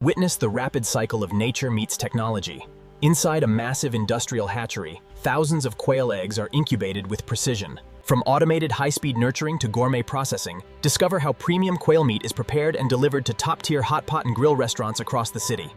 Witness the rapid cycle of nature meets technology. Inside a massive industrial hatchery, thousands of quail eggs are incubated with precision. From automated high-speed nurturing to gourmet processing, discover how premium quail meat is prepared and delivered to top-tier hot pot and grill restaurants across the city.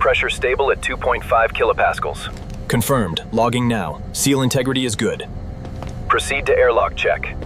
Pressure stable at 2.5 kilopascals. Confirmed. Logging now. Seal integrity is good. Proceed to airlock check.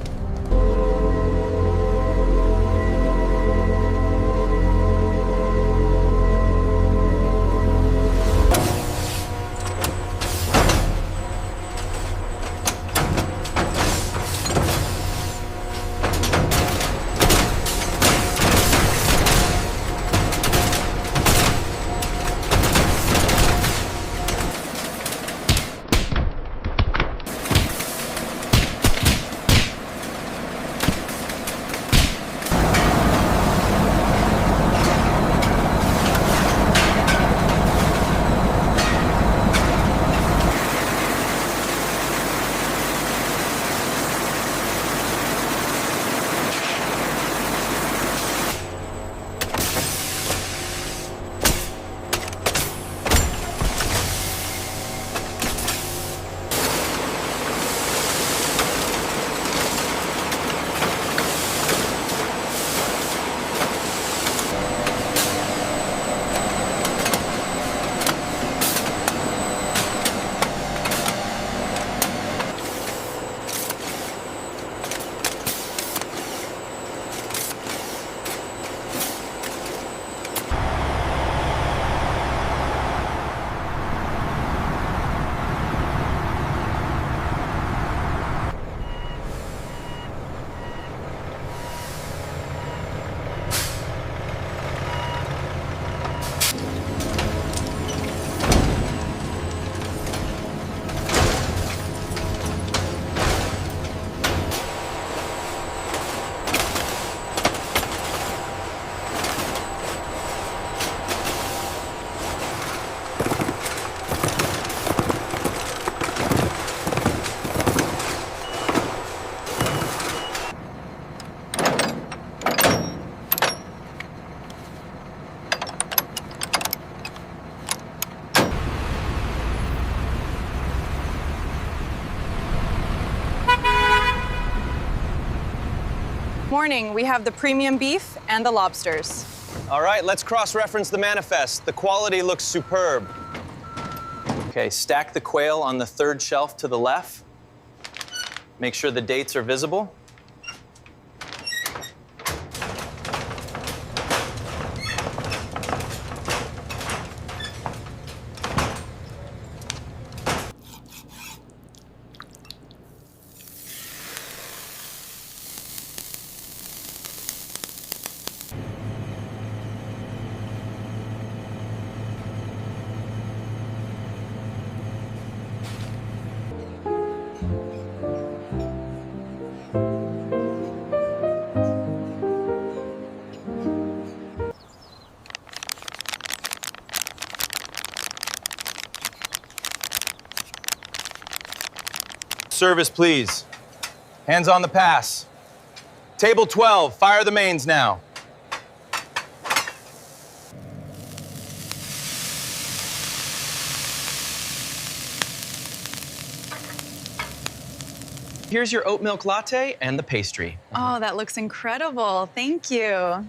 Morning, we have the premium beef and the lobsters. All right, let's cross-reference the manifest. The quality looks superb. Okay, stack the quail on the third shelf to the left. Make sure the dates are visible. service, please. Hands on the pass. Table 12, fire the mains now. Here's your oat milk latte and the pastry. Oh, that looks incredible. Thank you.